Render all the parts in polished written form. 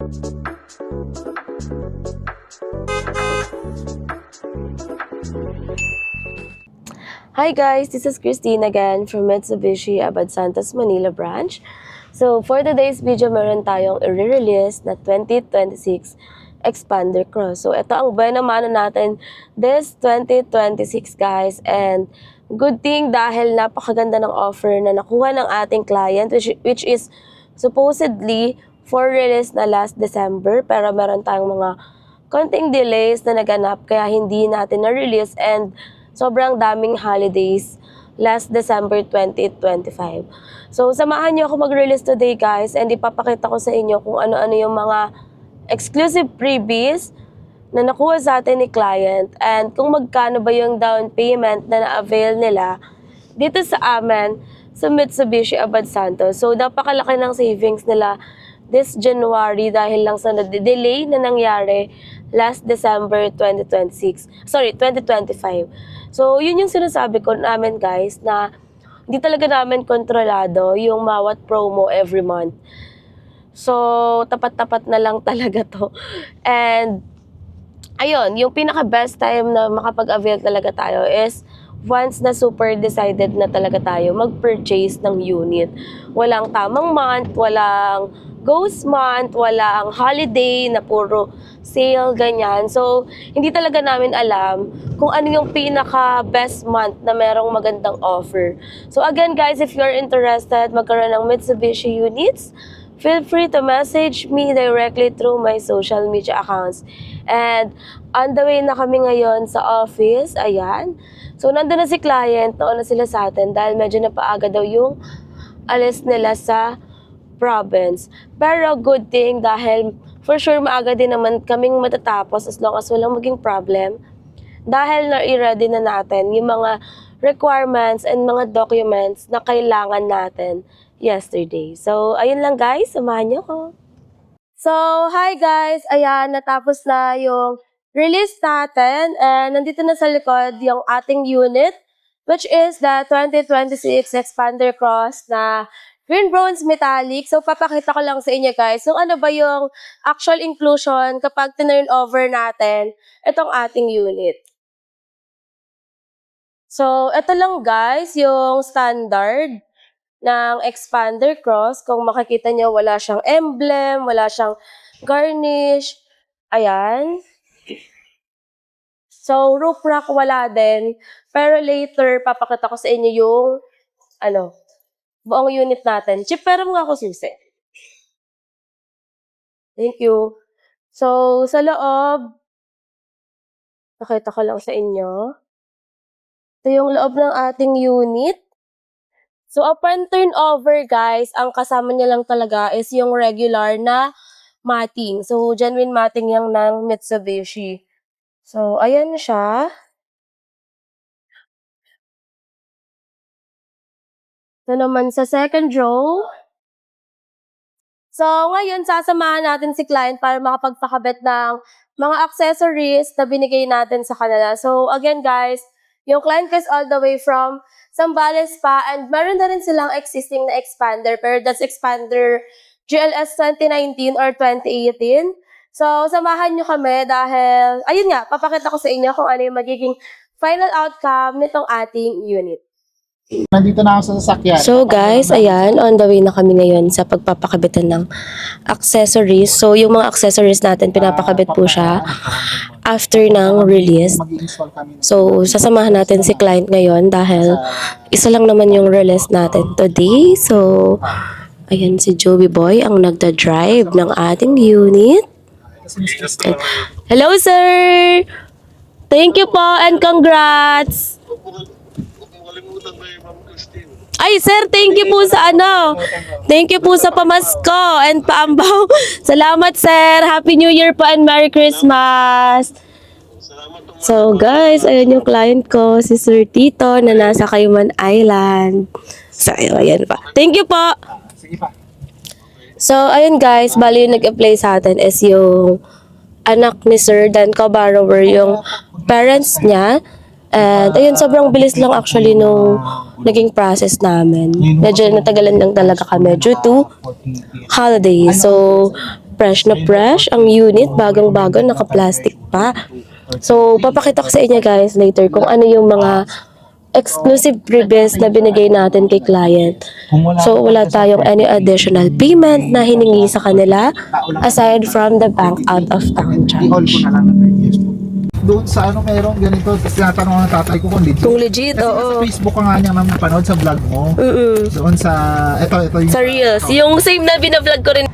Hi guys, this is Christine again from Mitsubishi Abad Santos Manila branch. So for today's video, meron tayong i-release na 2026 Expander Cross. So ito ang buena mano natin this 2026 guys, and good thing dahil napakaganda ng offer na nakuha ng ating client which is supposedly for release na last December, pero meron tayong mga konting delays na naganap kaya hindi natin na-release, and sobrang daming holidays last December 2025. So, samahan niyo ako mag-release today guys, and ipapakita ko sa inyo kung ano-ano yung mga exclusive freebies na nakuha sa atin ni client, and kung magkano ba yung down payment na na-avail nila dito sa amin sa Mitsubishi Abad Santos. So, napakalaki ng savings nila this January dahil lang sa delay na nangyari last December 2025. So, yun yung sinasabi ko namin guys, na hindi talaga namin kontrolado yung bawat promo every month. So, tapat-tapat na lang talaga to. And, ayun, yung pinaka-best time na makapag-avail talaga tayo is once na super decided na talaga tayo mag-purchase ng unit. Walang tamang month, walang ghost month, walang holiday na puro sale, ganyan. So, hindi talaga namin alam kung ano yung pinaka-best month na merong magandang offer. So, again guys, if you're interested magkaroon ng Mitsubishi units, feel free to message me directly through my social media accounts. And on the way na kami ngayon sa office, ayan. So, nandun na si client, nauna sila sa atin dahil medyo napaaga daw yung alis nila sa province. Pero good thing dahil for sure maaga din naman kaming matatapos as long as walang maging problem. Dahil na-ready na natin yung mga requirements and mga documents na kailangan natin yesterday. So, ayun lang guys, samahan niyo ko. So, hi guys! Ayan, natapos na yung release natin, and nandito na sa likod yung ating unit, which is the 2026 Expander Cross na green bronze metallic. So, papakita ko lang sa inyo guys kung ano ba yung actual inclusion kapag turn over natin itong ating unit. So, ito lang guys yung standard ng Expander Cross. Kung makikita nyo, wala siyang emblem, wala siyang garnish. Ayan. So, roof rack wala din. Pero later, papakita ko sa inyo yung buong unit natin. Chip, pero mga ako susi. Thank you. So, sa loob, pakita ko lang sa inyo. Ito yung loob ng ating unit. So, upon turnover, guys, ang kasama niya lang talaga is yung regular na matting. So, genuine matting yung ng Mitsubishi. So, ayan siya. Ito naman sa second row. So, ngayon, sasamahan natin si client para makapagpakabit ng mga accessories na binigay natin sa kanila. So, again, guys, yung client is all the way from Zambales pa, and meron na rin silang existing na expander, pero that's expander GLS 2019 or 2018. So, samahan nyo kami dahil, ayun nga, papakita ko sa inyo kung ano yung magiging final outcome nitong ating unit. Nandito na ako sa sasakyan. So guys, ayan, on the way na kami ngayon sa pagpapakabitan ng accessories. So yung mga accessories natin, pinapakabit po siya after ng release. So sasamahan natin si client ngayon dahil isa lang naman yung release natin today. So ayan si Joey Boy ang nagda-drive ng ating unit. Hello sir! Thank you po and congrats! Ay, sir, thank you po sa Thank you po sa pamasko and paambaw. Salamat, sir. Happy New Year po and Merry Christmas. So, guys, ayun yung client ko, si Sir Tito, na nasa Cayman Island. So, ayan pa. Thank you po. So, ayun guys, bali yung nag-apply sa atin is yung anak ni Sir, then co-borrower yung parents niya. And ayun, sobrang bilis lang actually nung naging process namin. Medyo natagalan lang talaga kami due to holiday. So, Fresh na fresh ang unit, bagang-bago, naka-plastic pa. So, papakita ko sa inyo guys later kung ano yung mga exclusive freebies na binigay natin kay client. So, wala tayong any additional payment na hiningi sa kanila aside from the bank out of town I-hold ko charge. na lang ng 30 years po. Doon sa ano meron ganito, tapos tinatanong ng tatay ko kung legit. Kung legit, Kasi sa oo. Facebook ka nga niya ma'am napanood sa vlog mo. Doon sa, ito yung... Sa Reels. Yung same na binablog ko rin.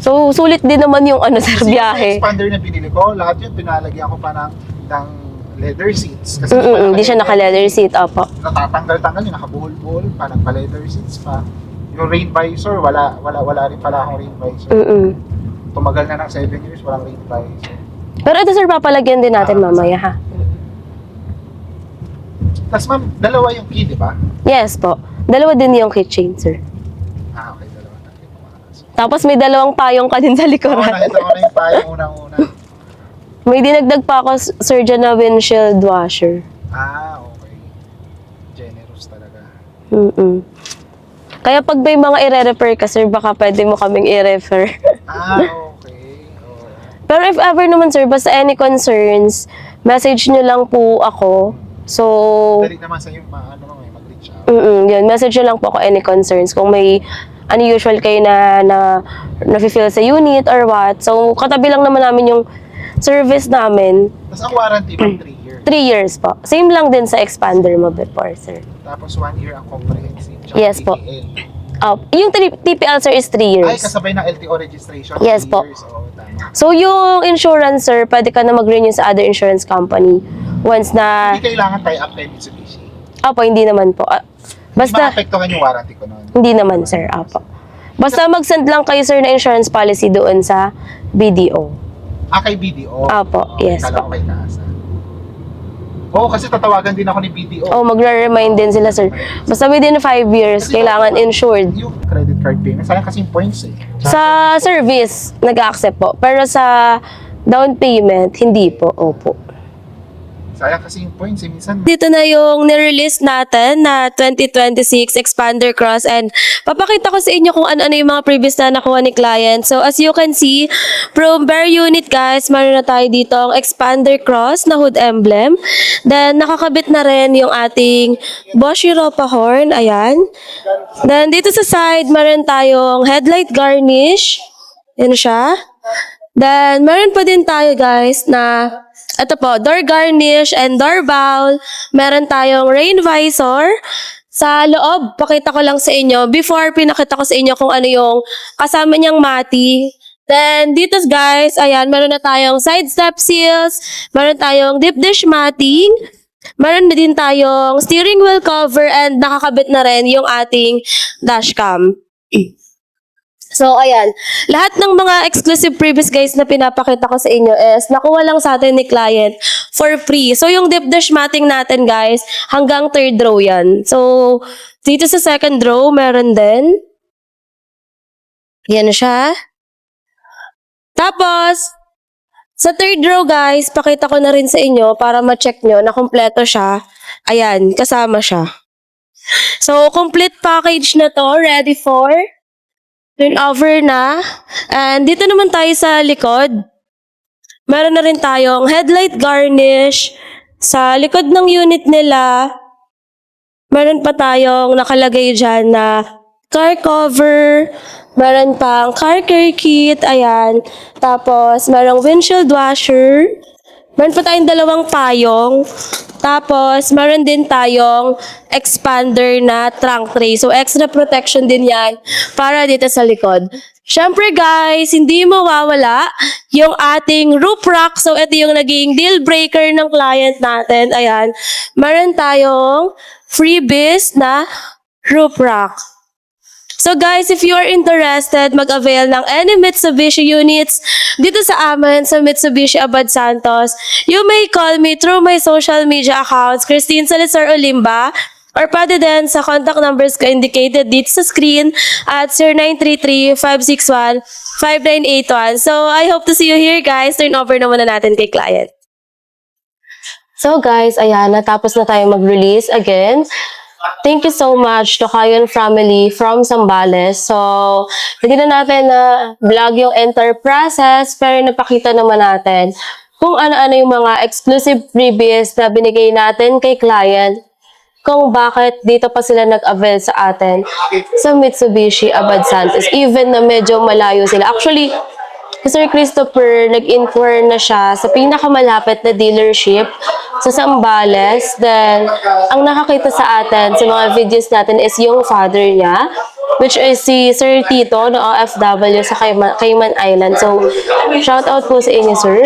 So, sulit din naman yung ano sa Kasi yung biyahe. expander na binili ko, lahat yun pinalagyan ko pa ng leather seats. Kasi Hindi siya naka-leather seat, opo. natatanggal-tanggal yun, nakabuhol-buhol pa, nagpa-leather seats pa. Yung rain visor, wala rin pala akong rain visor. Tumagal na ng 7 years, walang rain visor. Pero ito sir, papalagyan din natin mamaya ha. Tapos ma'am, dalawa yung key, di ba? Yes po. Dalawa din yung keychain sir. Okay, dalawa na. Tapos may dalawang payong ka din sa Oo, likuran. nakita ko na yung payong unang-una. May dinagdag pa ako sir dyan na windshield washer. Okay. Generous talaga. Kaya pag may mga i-refer ka sir, baka pwede mo kaming i-refer. Okay. Oo. Pero if ever naman sir, basta any concerns, message nyo lang po ako. So, Dali naman sa yung mag-reach out. yun, message nyo lang po ako any concerns. Kung may unusual kayo na nafe-feel sa unit or what. So, katabi lang naman namin yung service namin. Tapos ang warranty pa 3 years. 3 years po. Same lang din sa expander mo before, sir. Tapos 1 year ang comprehensive. Tsaka Yes po. TPL. Yung TPL, sir, is 3 Ay, years. kasabay ng LTO registration. Yes 3 po. years. Oo, tama. So, yung insurance, sir, pwede ka na mag-renew sa other insurance company. Once na... Hindi kailangan tie-up kay Mitsubishi. Apo, hindi naman po. Hindi Basta... maapektuhan yung warranty ko noon. Hindi naman, sir. Apo. Basta mag-send lang kayo, sir, na insurance policy doon sa BDO. Kay BDO. Apo, yes Kala po. ko kay Kasa. Oo, kasi tatawagan din ako ni BDO. Oh, magre-remind din sila, sir. Basta within 5 years, Kasi kailangan insured. Yung credit card payment, sayang kasi yung points eh. Sa service, nag-accept po. Pero sa down payment, hindi po. Opo. Sayang kasi yung points eh. Minsan, Dito na yung nirelease natin na 2026 Expander Cross and papakita ko sa inyo kung ano-ano yung mga previous na nakuha ni client. So as you can see, from bare unit guys, meron na tayo dito ang Expander Cross na hood emblem. Then nakakabit na rin yung ating Bosch Europa horn. Ayan. Then dito sa side, meron tayong headlight garnish. Yan siya. Then meron pa din tayo guys na ito po, door garnish and door bowl. Meron tayong rain visor. Sa loob, pakita ko lang sa inyo. Before, pinakita ko sa inyo kung ano yung kasama niyang mati. Then, dito guys, ayan, meron na tayong side step seals. Meron tayong deep dish matting. Meron na din tayong steering wheel cover and nakakabit na rin yung ating dashcam. So, ayan. Lahat ng mga exclusive previous guys na pinapakita ko sa inyo is nakuha lang sa atin ni client for free. So, yung deep dish matting natin guys, hanggang 3rd row yan. So, dito sa 2nd row, meron din. Yan siya. Tapos, sa 3rd row guys, pakita ko na rin sa inyo para ma-check nyo na kompleto siya. Ayan, kasama siya. So, complete package na to, ready for turnover na. And dito naman tayo sa likod. Meron na rin tayong headlight garnish. Sa likod ng unit nila, meron pa tayong nakalagay dyan na car cover. Meron pang car care kit. Ayan. Tapos, merong windshield washer. Meron pa tayong 2 payong. Tapos, meron din tayong expander na trunk tray. So, extra protection din yan para dito sa likod. Siyempre guys, hindi mawawala yung ating roof rack. So, ito yung naging deal breaker ng client natin. Ayan. Meron tayong freebies na roof rack. So guys, if you are interested mag-avail ng any Mitsubishi units dito sa amin sa Mitsubishi Abad Santos, you may call me through my social media accounts, Christine Salazar Olimba, or pwede din sa contact numbers ko indicated dito sa screen at 0933-561-5981. So I hope to see you here guys. Turn over na muna natin kay client. So guys, ayan, natapos na tayo mag-release again. thank you so much to Kayon family from Zambales. So, hindi na natin na vlog yung entire process, pero napakita naman natin kung ano-ano yung mga exclusive freebies na binigay natin kay client, kung bakit dito pa sila nag-avail sa atin sa Mitsubishi Abad Santos, even na medyo malayo sila. Actually, si Sir Christopher, nag-inquire na siya sa pinakamalapit na dealership sa Zambales. Then, ang nakakita sa atin sa mga videos natin is yung father niya, which is si Sir Tito na OFW sa Cayman Island. So, shout out po sa inyo, sir.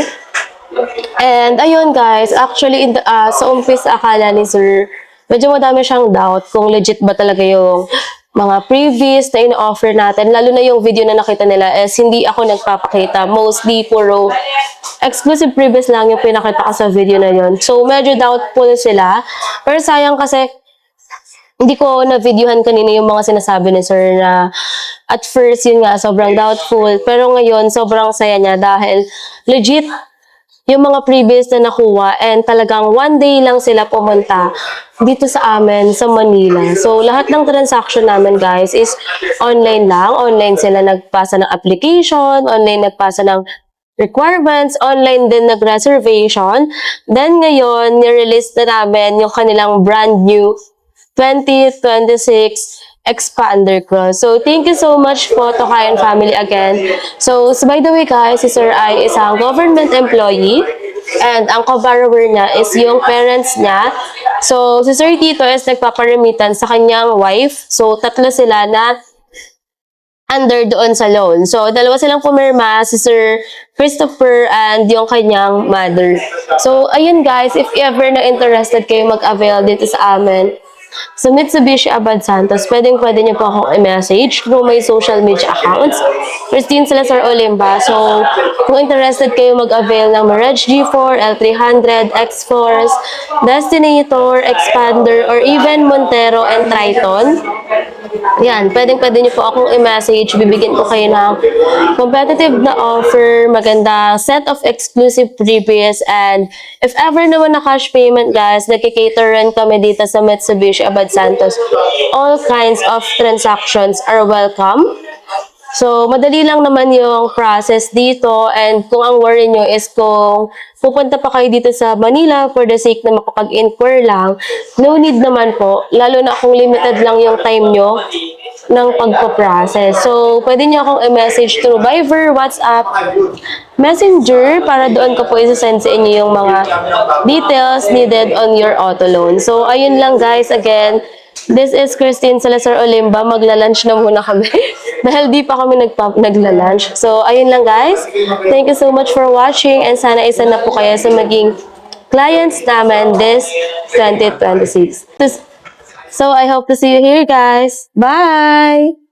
And ayun guys, actually sa umpisa akala ni Sir, medyo madami siyang doubt kung legit ba talaga yung mga previous na in-offer natin. Lalo na yung video na nakita nila is hindi ako nagpapakita. Mostly puro exclusive previous lang yung pinakita ko sa video na yun. So medyo doubtful sila. Pero sayang kasi hindi ko na-videohan kanina yung mga sinasabi ni Sir na at first yun nga sobrang doubtful. Pero ngayon sobrang saya niya dahil legit yung mga previous na nakuha and talagang one day lang sila pumunta dito sa amin sa Manila. So, lahat ng transaction namin guys is online lang. Online sila nagpasa ng application, online nagpasa ng requirements, online din nag-reservation. Then ngayon, nirelease na namin yung kanilang brand new 2026 Expander Cross. So, thank you so much po to Kayan family again. So, by the way guys, si Sir ay isang government employee and ang co-borrower niya is yung parents niya. So, si Sir Tito is nagpaparemitan sa kanyang wife. So, tatlo sila na under doon sa loan. So, dalawa silang pumirma, si Sir Christopher and yung kanyang mother. So, ayun guys, if ever na interested kayo mag-avail dito sa amin, sa Mitsubishi Abad Santos, pwede niyo po akong i-message through my social media accounts. Christine Salazar Olimba. So, kung interested kayo mag-avail ng Mirage G4, L300, X-Force, Destinator, Expander, or even Montero and Triton, yan, pwede niyo po akong i-message. Bibigyan ko kayo ng competitive na offer, magandang set of exclusive freebies, and if ever naman na cash payment guys, nagkikater rin kami dito sa Mitsubishi Abad Santos. All kinds of transactions are welcome. So, madali lang naman yung process dito, and kung ang worry nyo is kung pupunta pa kayo dito sa Manila for the sake na makapag-inquire lang, no need naman po, lalo na kung limited lang yung time nyo ng pagpo-process. So, pwede nyo akong i-message through Viber, WhatsApp, Messenger, para doon ko po isa-send sa inyo yung mga details needed on your auto loan. So, ayun lang guys, again, this is Christine Salazar Olimba. Magla-lunch na muna kami. Dahil di pa kami nagla-lunch. So, ayun lang guys. Thank you so much for watching. And sana isa na po kayo sa maging clients namin this 2026. So, I hope to see you here guys. Bye!